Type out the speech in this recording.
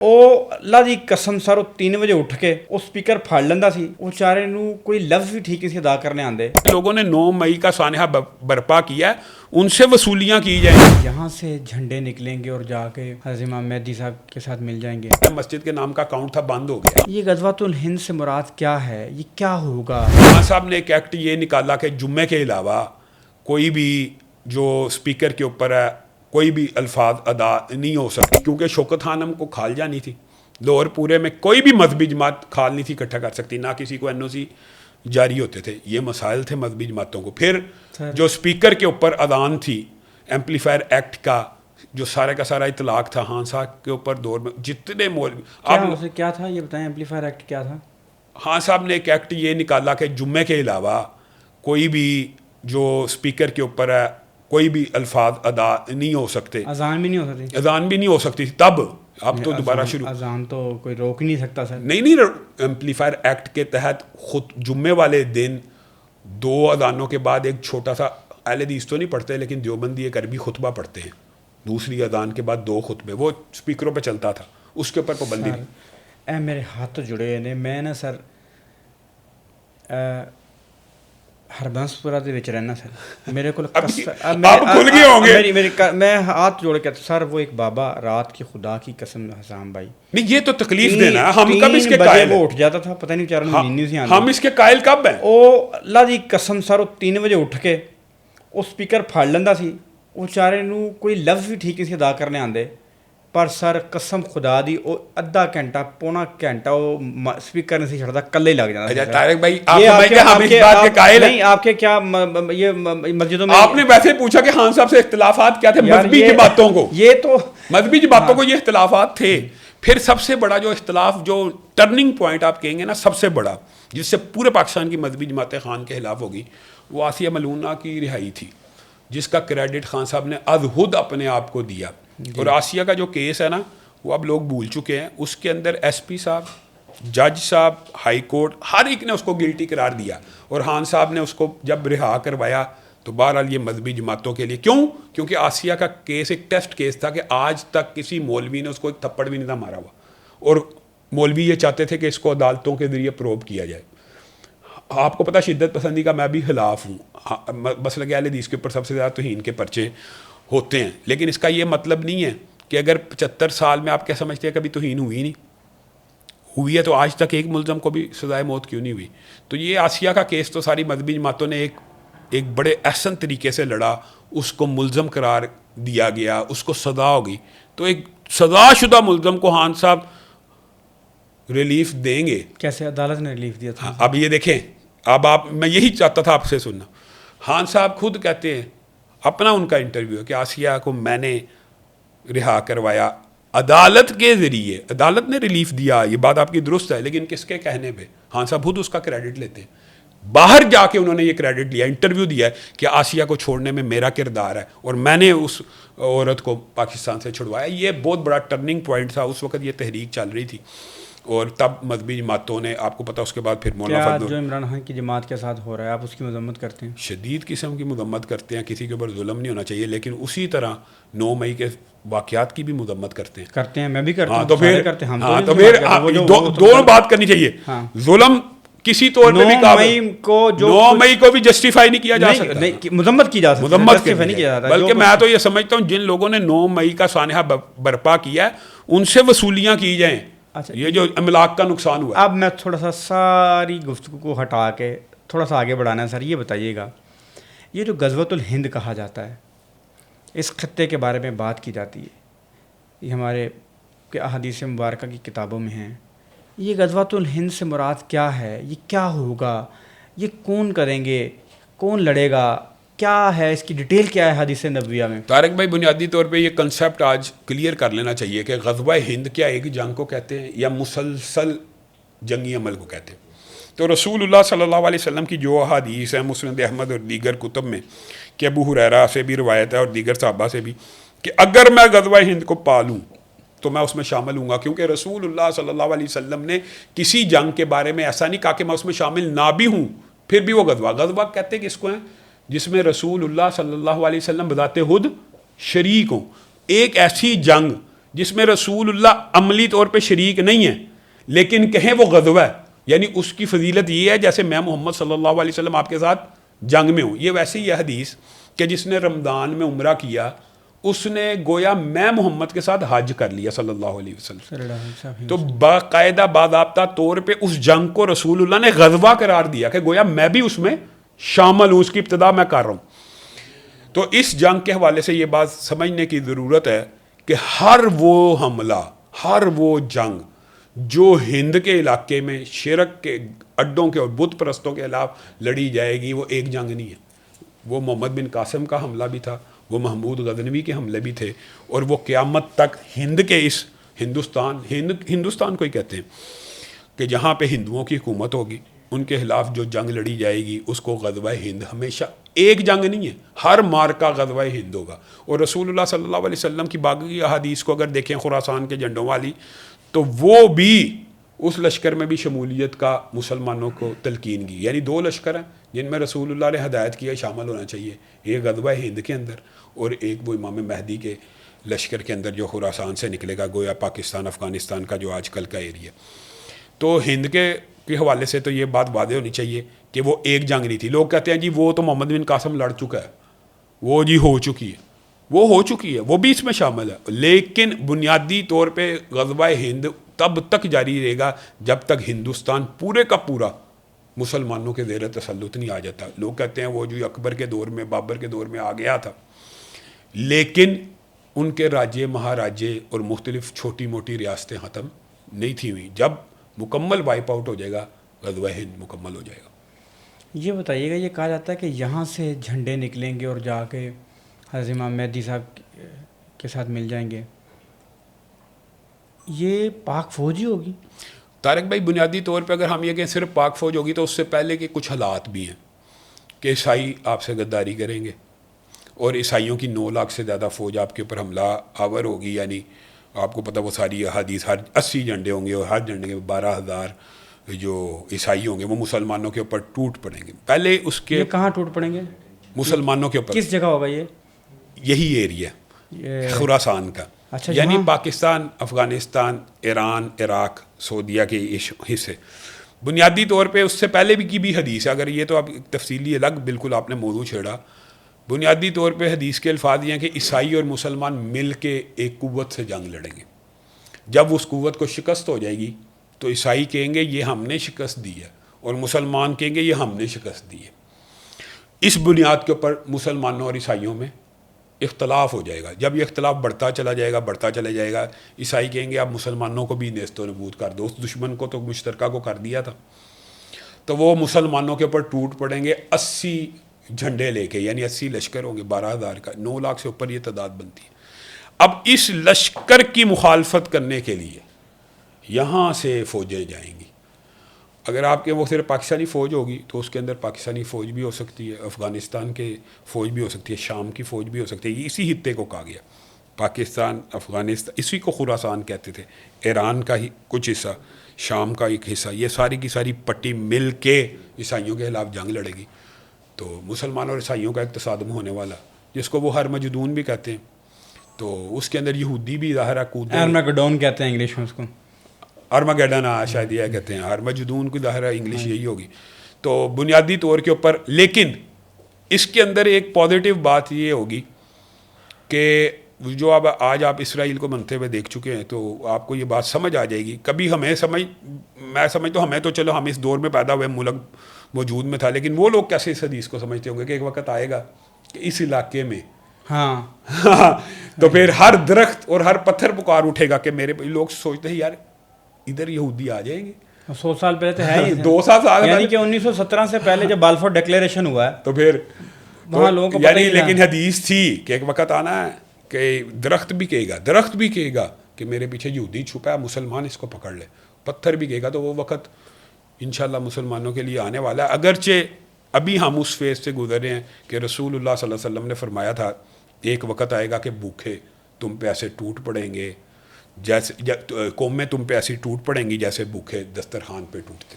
ਉਹ ਅੱਲਾ ਦੀ ਕਸਮ ਸਰ ਉਹ 3 ਵਜੇ ਉੱਠ ਕੇ ਉਹ ਸਪੀਕਰ ਫੜ ਲੈਂਦਾ ਸੀ। ਉਹ ਵਿਚਾਰੇ ਨੂੰ ਕੋਈ ਲਫ਼ਜ਼ ਵੀ ठीक से अदा करने आते। लोगों ने 9 मई का सानहा बर्पा किया है, उनसे वसूलियाँ की जाएंगी। यहाँ से झंडे निकलेंगे और जाके हज़रत इमाम मेहदी साहब के साथ मिल जाएंगे। मस्जिद के नाम का अकाउंट था, बंद हो गया। ये गज़वातुल हिंद से मुराद क्या है, ये क्या होगा? खान साहब ने एक एक्ट ये निकाला कि जुम्मे के अलावा कोई भी जो स्पीकर के ऊपर है कोई भी अल्फाज अदा नहीं हो सकते, क्योंकि शौकत खानम को खाल जानी थी। लाहौर पूरे में कोई भी मजहबी जमात खाल नहीं थी इकट्ठा कर सकती, ना किसी को NOC जारी होते थे। ये मसाइल थे मजहबी जमातों को। फिर जो स्पीकर के ऊपर अदान थी, एम्पलीफायर एक्ट का जो सारा का सारा इतलाक था खान साहब के ऊपर दौर में जितने आप क्या था ये बताएं, एम्पलीफायर एक्ट क्या था? खान साहब ने एक एक्ट ये निकाला कि जुम्मे के अलावा कोई भी जो स्पीकर के ऊपर है कोई भी अल्फाज अदा नहीं हो सकते। अजान भी नहीं हो सकती? अजान भी नहीं हो सकती थी तब। अब तो दोबारा शुरू। अजान तो कोई रोक नहीं सकता सर। नहीं, एम्पलीफायर एक्ट के तहत खुद जुम्मे वाले दिन 2 अजानों के बाद एक छोटा सा, अहले हदीस तो नहीं पढ़ते लेकिन देवबंदी एक अरबी खुतबा पढ़ते हैं, दूसरी अजान के बाद 2 खुतबे, वो स्पीकरों पे चलता था, उसके ऊपर पाबंदी नहीं। मेरे हाथ तो जुड़े ने, मैं ना सर हरबंसपुरा ਦੇ ਵਿੱਚ रहना सर। मेरे को आप खुल गए होंगे। मैं हाथ जोड़ के सर, वो एक बाबा रात की खुदा की कसम हसाम भाई, नहीं ये तो तकलीफ देना है। हम कब इसके कायल वो उठ जाता था, पता नहीं बेचारा नींद नहीं सी आती। हम इसके कायल कब हैं? ਉਹ ਅੱਲਾ ਦੀ ਕਸਮ ਸਰ ਉਹ 3 ਵਜੇ ਉੱਠ ਕੇ ਉਹ ਸਪੀਕਰ ਫੜ ਲੈਂਦਾ ਸੀ। ਉਹ ਵਿਚਾਰੇ ਨੂੰ ਕੋਈ ਲਫ਼ਜ਼ ਵੀ ਠੀਕ ਸੀ ਅਦਾ ਕਰਨੇ ਆਉਂਦੇ, ਪਰ ਸਰ ਕਸਮ ਖੁਦਾ ਦੀ ਉਹ ਅੱਧਾ ਘੰਟਾ ਪੌਣਾ ਘंटा वो स्पीकर नहीं छड़ता, कल्ले लग जाता। अच्छा तारिक भाई, आप हम इस बात के कायल हैं? नहीं, आपके क्या ये मस्जिदों में आपने वैसे पूछा कि खान साहब से इख्तिलाफात क्या थे मजहबी जमातों को। ये तो मजहबी जमातों को ये इख्तिलाफात थे। फिर सबसे बड़ा जो इख्तिलाफ, जो टर्निंग पॉइंट आप कहेंगे ना, सबसे बड़ा जिससे पूरे पाकिस्तान की मजहबी जमातें खान के खिलाफ होगी, वो आसिया मलूना की रिहाई थी, जिसका क्रेडिट खान साहब ने अज़हुद अपने आप को दिया। और आसिया का जो केस है ना, वो अब लोग भूल चुके हैं। उसके अंदर SP साहब, जज साहब, हाई कोर्ट, हर एक ने उसको गिल्टी करार दिया। और खान साहब ने उसको जब रिहा करवाया तो बहरहाल ये मजहबी जमातों के लिए, क्यों? क्योंकि आसिया का केस एक टेस्ट केस था कि आज तक किसी मौलवी ने उसको एक थप्पड़ भी नहीं था मारा हुआ, और मौलवी ये चाहते थे कि इसको अदालतों के ज़रिए प्रोब किया जाए। आपको पता शिद्दत पसंदी का मैं भी खिलाफ हूँ। मसलक अहले हदीस के ऊपर सबसे ज़्यादा तौहीन के पर्चे होते हैं, लेकिन इसका ये मतलब नहीं है कि अगर 75 साल में आप क्या समझते हैं कभी तौहीन हुई नहीं हुई है, तो आज तक एक मुल्ज़म को भी सज़ाए मौत क्यों नहीं हुई? तो ये आसिया का केस तो सारी मजहबी जमातों ने एक बड़े अहसन तरीके से लड़ा, उसको मुल्ज़म करार दिया गया, उसको सज़ा होगी। तो एक सज़ाशुदा मुल्ज़म को खान साहब रिलीफ देंगे कैसे? अदालत ने रिलीफ दिया था। हाँ, अब ये देखें, अब मैं यही चाहता था आपसे सुनना। खान साहब खुद कहते हैं, अपना उनका इंटरव्यू है कि आसिया को मैंने रिहा करवाया अदालत के ज़रिए, अदालत ने रिलीफ दिया। ये बात आपकी दुरुस्त है, लेकिन किसके कहने पे? खान साहब खुद उसका क्रेडिट लेते हैं। बाहर जाके उन्होंने ये क्रेडिट लिया, इंटरव्यू दिया है कि आसिया को छोड़ने में मेरा किरदार है और मैंने उस औरत को पाकिस्तान से छुड़वाया। ये बहुत बड़ा टर्निंग पॉइंट था। उस वक्त ये तहरीक चल रही थी और तब मजहबी जमातों ने, आपको पता, उसके बाद फिर मौलाना जो इमरान खान की जमात के साथ हो रहा है, आप उसकी मजम्मत करते हैं? शदीद किस्म की मजम्मत करते हैं, किसी के ऊपर जुल्म नहीं होना चाहिए, लेकिन उसी तरह 9 मई के वाक़यात की भी मजम्मत करते हैं। मैं भी करता हूं। तो फिर करते हैं हम। हाँ, तो फिर दोनों बात करनी चाहिए। जुल्म किसी तौर पे भी 9 मई को भी जस्टिफाई नहीं किया जा सकता, मजम्मत की जा सकती, मजम्मत नहीं किया जाता। बल्कि मैं तो ये समझता हूँ जिन लोगों ने 9 मई का सानहा बर्पा किया है, उनसे वसूलियाँ की जाएँ। अच्छा, ये जो अमलाक का नुकसान हुआ। अब मैं थोड़ा सा सारी गुफ्तगू को हटा के थोड़ा सा आगे बढ़ाना है सर। ये बताइएगा, ये जो गज़वतुल हिंद कहा जाता है, इस खत्ते के बारे में बात की जाती है, ये हमारे के अहादीस मुबारका की किताबों में हैं। ये गज़वतुल हिंद से मुराद क्या है, ये क्या होगा, ये कौन करेंगे, कौन लड़ेगा, क्या है, इसकी डिटेल क्या है हदीस नबविया में? तारिक भाई, बुनियादी तौर पे ये कंसेप्ट आज क्लियर कर लेना चाहिए कि ग़ज़वा हिंद क्या एक जंग को कहते हैं या मुसलसल जंगी अमल को कहते हैं। तो रसूलुल्लाह सल्लल्लाहु अलैहि वसल्लम की जो हदीस है मुस्नद अहमद और दीगर कुतुब में, कि अबू हुरैरा से भी रवायत है और दीगर सहाबा से भी, कि अगर मैं ग़ज़वा हिंद को पालूँ तो मैं उसमें शामिल हूँगा, क्योंकि रसूलुल्लाह सल्लल्लाहु अलैहि वसल्लम ने किसी जंग के बारे में ऐसा नहीं कहा कि मैं उसमें शामिल ना भी हूँ, फिर भी वो ग़ज़वा कहते हैं किसको हैं? जिसमें रसूलुल्लाह सल्लल्लाहु अलैहि वसल्लम बज़ाते खुद शरीक हों। एक ऐसी जंग جس میں رسول اللہ عملی طور پہ شریک نہیں ہے لیکن کہیں وہ غزوہ ہے، یعنی اس کی فضیلت یہ ہے جیسے میں محمد صلی اللہ علیہ وسلم آپ کے ساتھ جنگ میں ہوں. یہ ویسے ہی ہے حدیث کہ جس نے رمضان میں عمرہ کیا اس نے گویا میں محمد کے ساتھ حج کر لیا صلی اللہ علیہ وسلم. تو باقاعدہ باضابطہ طور پہ اس جنگ کو رسول اللہ نے غزوہ قرار دیا کہ گویا میں بھی اس میں شامل ہوں، اس کی ابتدا میں کر رہا ہوں. تو اس جنگ کے حوالے سے یہ بات سمجھنے کی ضرورت ہے کہ ہر وہ حملہ، ہر وہ جنگ جو ہند کے علاقے میں شرک کے اڈوں کے اور بت پرستوں کے خلاف لڑی جائے گی وہ ایک جنگ نہیں ہے. وہ محمد بن قاسم کا حملہ بھی تھا، وہ محمود غزنوی کے حملے بھی تھے، اور وہ قیامت تک ہند کے اس ہندوستان کو ہی کہتے ہیں کہ جہاں پہ ہندوؤں کی حکومت ہوگی ان کے خلاف جو جنگ لڑی جائے گی اس کو غزوہ ہند. ہمیشہ ایک جنگ نہیں ہے، ہر مارکا غزوہ ہند ہوگا. اور رسول اللہ صلی اللہ علیہ وسلم کی باقی احادیث کو اگر دیکھیں خراسان کے جھنڈوں والی، تو وہ بھی اس لشکر میں بھی شمولیت کا مسلمانوں کو تلقین کی. یعنی دو لشکر ہیں جن میں رسول اللہ نے ہدایت کیا شامل ہونا چاہیے، ایک غزوہ ہند کے اندر اور ایک وہ امام مہدی کے لشکر کے اندر جو خراسان سے نکلے گا، گویا پاکستان افغانستان کا جو آج کل کا ایریا. تو ہند کے حوالے سے تو یہ بات واضح ہونی چاہیے کہ وہ ایک جنگ نہیں تھی. لوگ کہتے ہیں جی وہ تو محمد بن قاسم لڑ چکا ہے، وہ جی ہو چکی ہے، وہ ہو چکی ہے، وہ بھی اس میں شامل ہے. لیکن بنیادی طور پہ غزوہ ہند تب تک جاری رہے گا جب تک ہندوستان پورے کا پورا مسلمانوں کے زیر تسلط نہیں آ جاتا. لوگ کہتے ہیں وہ جو اکبر کے دور میں، بابر کے دور میں آ گیا تھا، لیکن ان کے راجے مہاراجے اور مختلف چھوٹی موٹی ریاستیں ختم نہیں تھی ہوئی. جب مکمل وائپ آؤٹ ہو جائے گا غزوہ ہند مکمل ہو جائے گا. یہ بتائیے گا، یہ کہا جاتا ہے کہ یہاں سے جھنڈے نکلیں گے اور جا کے حضرت امام مہدی صاحب کے ساتھ مل جائیں گے، یہ پاک فوج ہی ہوگی؟ طارق بھائی بنیادی طور پہ اگر ہم یہ کہیں صرف پاک فوج ہوگی تو اس سے پہلے کے کچھ حالات بھی ہیں کہ عیسائی آپ سے غداری کریں گے اور عیسائیوں کی 9 لاکھ سے زیادہ فوج آپ کے اوپر حملہ آور ہوگی. یعنی آپ کو پتہ وہ ساری احادیث، ہر 80 جھنڈے ہوں گے اور ہر جھنڈے میں 12,000 جو عیسائی ہوں گے وہ مسلمانوں کے اوپر ٹوٹ پڑیں گے. پہلے اس کے یہ کہاں ٹوٹ پڑیں گے؟ مسلمانوں کے اوپر. کس جگہ ہوگا یہ؟ یہی ایریا خراسان کا. اچھا، یعنی پاکستان، افغانستان، ایران، عراق، سعودیہ کے حصے. بنیادی طور پہ اس سے پہلے بھی کی بھی حدیث ہے، اگر یہ تو اب تفصیلی الگ بالکل آپ نے موضوع چھیڑا. بنیادی طور پہ حدیث کے الفاظ یہ ہیں کہ عیسائی اور مسلمان مل کے ایک قوت سے جنگ لڑیں گے. جب اس قوت کو شکست ہو جائے گی تو عیسائی کہیں گے یہ ہم نے شکست دی ہے، اور مسلمان کہیں گے یہ ہم نے شکست دی ہے. اس بنیاد کے اوپر مسلمانوں اور عیسائیوں میں اختلاف ہو جائے گا. جب یہ اختلاف بڑھتا چلا جائے گا عیسائی کہیں گے اب مسلمانوں کو بھی نیست و نبود کر دو، اس دشمن کو تو مشترکہ کو کر دیا تھا. تو وہ مسلمانوں کے اوپر ٹوٹ پڑیں گے 80 جھنڈے لے کے، یعنی 80 لشکر ہوں گے 12,000 کا. 9 لاکھ سے اوپر یہ تعداد بنتی ہے. اب اس لشکر کی مخالفت کرنے کے لیے یہاں سے فوجیں جائیں گی. اگر آپ کے وہ صرف پاکستانی فوج ہوگی تو اس کے اندر پاکستانی فوج بھی ہو سکتی ہے، افغانستان کے فوج بھی ہو سکتی ہے، شام کی فوج بھی ہو سکتی ہے. اسی خطے کو کہا گیا پاکستان، افغانستان، اسی کو خراسان کہتے تھے. ایران کا ہی کچھ حصہ، شام کا ایک حصہ، یہ ساری کی ساری پٹی مل کے عیسائیوں کے خلاف جنگ لڑے گی. تو مسلمانوں اور عیسائیوں کا ایک تصادم ہونے والا، جس کو وہ ہرمجدون بھی کہتے ہیں. تو اس کے اندر یہودی بھی ظاہر کود، ارمیگڈون کہتے ہیں انگلش میں اس کو، ارمگیڈن شاید یہ کہتے ہیں، ارمجدون کی ظاہر انگلش یہی ہوگی. تو بنیادی طور کے اوپر، لیکن اس کے اندر ایک پازیٹیو بات یہ ہوگی کہ جو اب آج آپ اسرائیل کو بنتے ہوئے دیکھ چکے ہیں تو آپ کو یہ بات سمجھ آ جائے گی. کبھی میں سمجھتا ہوں ہمیں تو چلو ہم اس دور میں پیدا ہوئے، ملک موجود میں تھا، لیکن وہ لوگ کیسے اس حدیث کو سمجھتے ہوں گے کہ ایک وقت آئے گا کہ اس علاقے میں تو پھر ہر درخت اور ہر پتھر پکار اٹھے گا کہ میرے. لوگ سوچتے ہیں یار ادھر یہودی آ جائیں گے. 100 سال پہلے تو ہے ہی 200 سال یعنی کہ 1917 سے پہلے جب بالفور ڈکلیریشن ہوا ہے تو پھر وہاں لوگوں کو یعنی لیکن حدیث تھی کہ ایک وقت آنا ہے کہ درخت بھی کہے گا کہ میرے پیچھے یہودی چھپا ہے، مسلمان اس کو پکڑ لے. پتھر بھی کہے گا. تو وہ وقت انشاءاللہ مسلمانوں کے لیے آنے والا ہے. اگرچہ ابھی ہم اس فیز سے گزر رہے ہیں کہ رسول اللہ صلی اللہ علیہ وسلم نے فرمایا تھا ایک وقت آئے گا کہ بھوکے تم پہ ایسے ٹوٹ پڑیں گے، جیسے قومیں تم پہ ایسی ٹوٹ پڑیں گی جیسے بھوکے دسترخوان پہ ٹوٹتے.